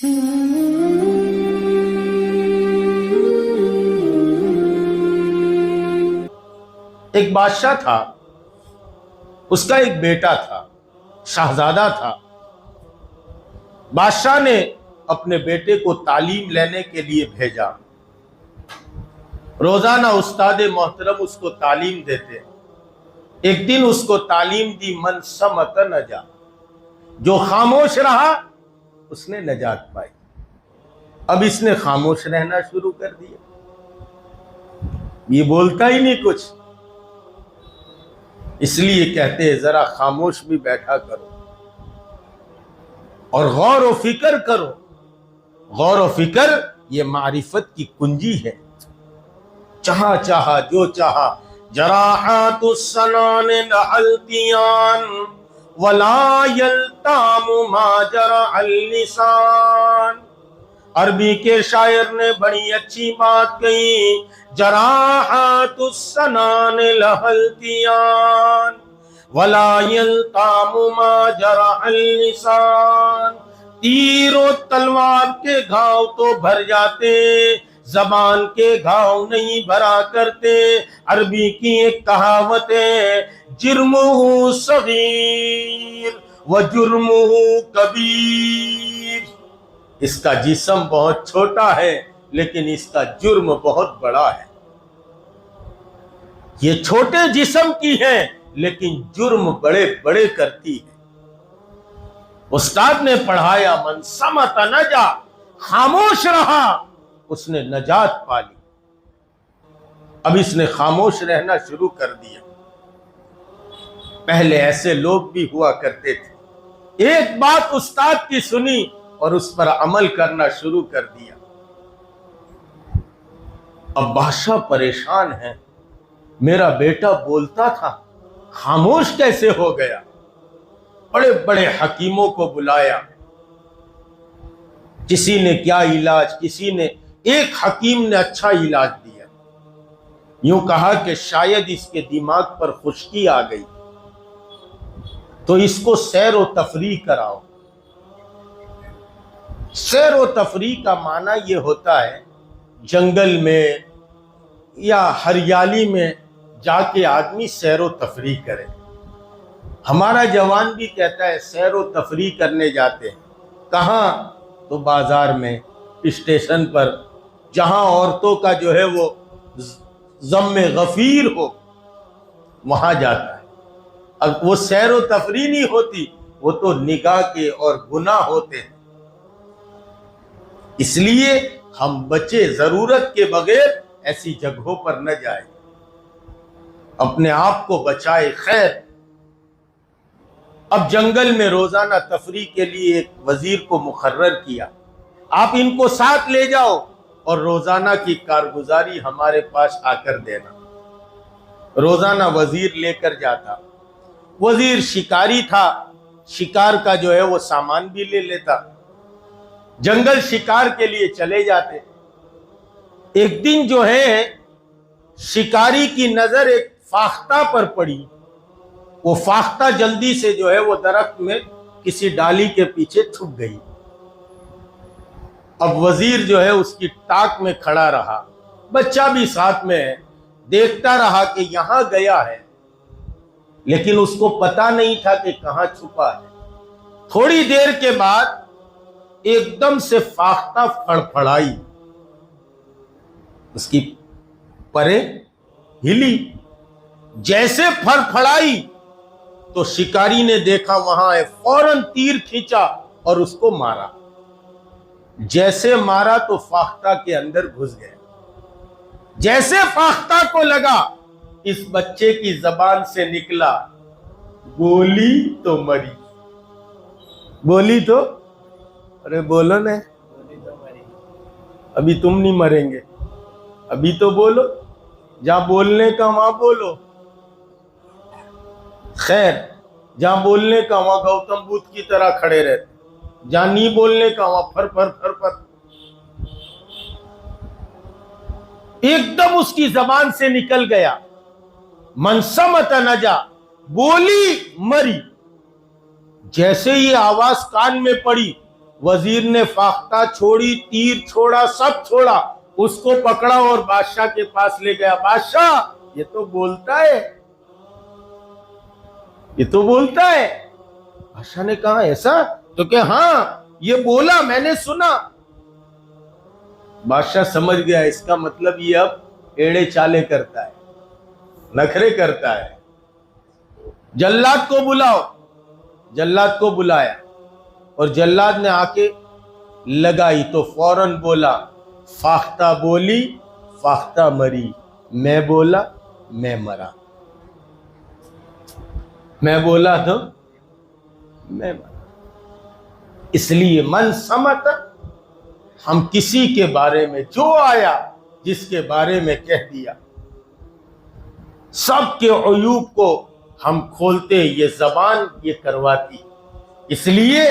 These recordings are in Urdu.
ایک بادشاہ تھا، اس کا ایک بیٹا تھا، شہزادہ تھا۔ بادشاہ نے اپنے بیٹے کو تعلیم لینے کے لیے بھیجا۔ روزانہ استاد محترم اس کو تعلیم دیتے۔ ایک دن اس کو تعلیم دی، من سمت نجا، جو خاموش رہا اس نے نجات پائی۔ اب اس نے خاموش رہنا شروع کر دیا، یہ بولتا ہی نہیں کچھ، اس لیے کہتے ہیں ذرا خاموش بھی بیٹھا کرو اور غور و فکر کرو۔ غور و فکر یہ معرفت کی کنجی ہے۔ چاہا چاہا جو چاہا، جراحات السنان نحلتیان ولا یلتام ما جرع اللسان۔ عربی کے شاعر نے بڑی اچھی بات کہی، جراحات السنان لہلتیان ولا یلتام ما جرع اللسان۔ تیر و تلوار کے گھاؤ تو بھر جاتے، زبان کے گھاؤ نہیں بھرا کرتے۔ عربی کی ایک کہاوت ہے، جرمہ صغیر و جرمہ کبیر۔ اس کا جسم بہت چھوٹا ہے لیکن اس کا جرم بہت بڑا ہے۔ یہ چھوٹے جسم کی ہے لیکن جرم بڑے بڑے کرتی ہے۔ استاد نے پڑھایا، من سمت نجا، خاموش رہا اس نے نجات پا لی۔ اب اس نے خاموش رہنا شروع کر دیا۔ پہلے ایسے لوگ بھی ہوا کرتے تھے، ایک بات استاد کی سنی اور اس پر عمل کرنا شروع کر دیا۔ اب بادشاہ پریشان ہے، میرا بیٹا بولتا تھا خاموش کیسے ہو گیا؟ بڑے بڑے حکیموں کو بلایا، کسی نے کیا علاج، کسی نے، ایک حکیم نے اچھا علاج دیا، یوں کہا کہ شاید اس کے دماغ پر خشکی آ گئی تو اس کو سیر و تفریح کراؤ۔ سیر و تفریح کا معنی یہ ہوتا ہے جنگل میں یا ہریالی میں جا کے آدمی سیر و تفریح کرے۔ ہمارا جوان بھی کہتا ہے سیر و تفریح کرنے جاتے ہیں، کہاں؟ تو بازار میں، اسٹیشن پر، جہاں عورتوں کا جو ہے وہ ضم غفیر ہو وہاں جاتا ہے۔ اب وہ سیر و تفریح نہیں ہوتی، وہ تو نگاہ کے اور گناہ ہوتے ہیں۔ اس لیے ہم بچے ضرورت کے بغیر ایسی جگہوں پر نہ جائیں، اپنے آپ کو بچائے۔ خیر، اب جنگل میں روزانہ تفریح کے لیے ایک وزیر کو مقرر کیا، آپ ان کو ساتھ لے جاؤ اور روزانہ کی کارگزاری ہمارے پاس آ کر دینا۔ روزانہ وزیر لے کر جاتا۔ وزیر شکاری تھا، شکار کا جو ہے وہ سامان بھی لے لیتا۔ جنگل شکار کے لیے چلے جاتے۔ ایک دن جو ہے شکاری کی نظر ایک فاختہ پر پڑی، وہ فاختہ جلدی سے جو ہے وہ درخت میں کسی ڈالی کے پیچھے چھپ گئی۔ اب وزیر جو ہے اس کی ٹاک میں کھڑا رہا، بچہ بھی ساتھ میں ہے، دیکھتا رہا کہ یہاں گیا ہے لیکن اس کو پتا نہیں تھا کہ کہاں چھپا ہے۔ تھوڑی دیر کے بعد ایک دم سے فاختہ پھڑپھڑائی، اس کی پریں ہلی، جیسے پھڑپھڑائی تو شکاری نے دیکھا وہاں ہے، فوراً تیر کھینچا اور اس کو مارا۔ جیسے مارا تو فاختہ کے اندر گھس گیا۔ جیسے فاختہ کو لگا، اس بچے کی زبان سے نکلا، بولی تو مری۔ بولی تو، ارے بولو نا، ابھی تم نہیں مریں گے، ابھی تو بولو، جہاں بولنے کا وہاں بولو۔ خیر، جہاں بولنے کا وہاں گوتم بدھ کی طرح کھڑے رہتے، جہاں نہیں بولنے کا وہاں پھر پھر پھر پھر۔ ایک دم اس کی زبان سے نکل گیا، من سمت نجا، بولی مری۔ جیسے یہ آواز کان میں پڑی وزیر نے فاختہ چھوڑی، تیر چھوڑا، سب چھوڑا، اس کو پکڑا اور بادشاہ کے پاس لے گیا. بادشاہ یہ تو بولتا ہے، یہ تو بولتا ہے. بادشاہ نے کہا ایسا؟ تو کہ ہاں یہ بولا، میں نے سنا. بادشاہ سمجھ گیا اس کا مطلب یہ اب ایڑے چالے کرتا ہے، نخرے کرتا ہے. جلاد کو بلاؤ. جلاد کو بلایا اور جلاد نے آ کے لگائی تو فوراً بولا، فاختہ بولی، فاختہ مری، میں بولا، میں مرا. میں بولا تو میں مرا. اس لیے من سمت، ہم کسی کے بارے میں جو آیا جس کے بارے میں کہہ دیا، سب کے عیوب کو ہم کھولتے، یہ زبان یہ کرواتی. اس لیے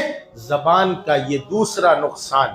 زبان کا یہ دوسرا نقصان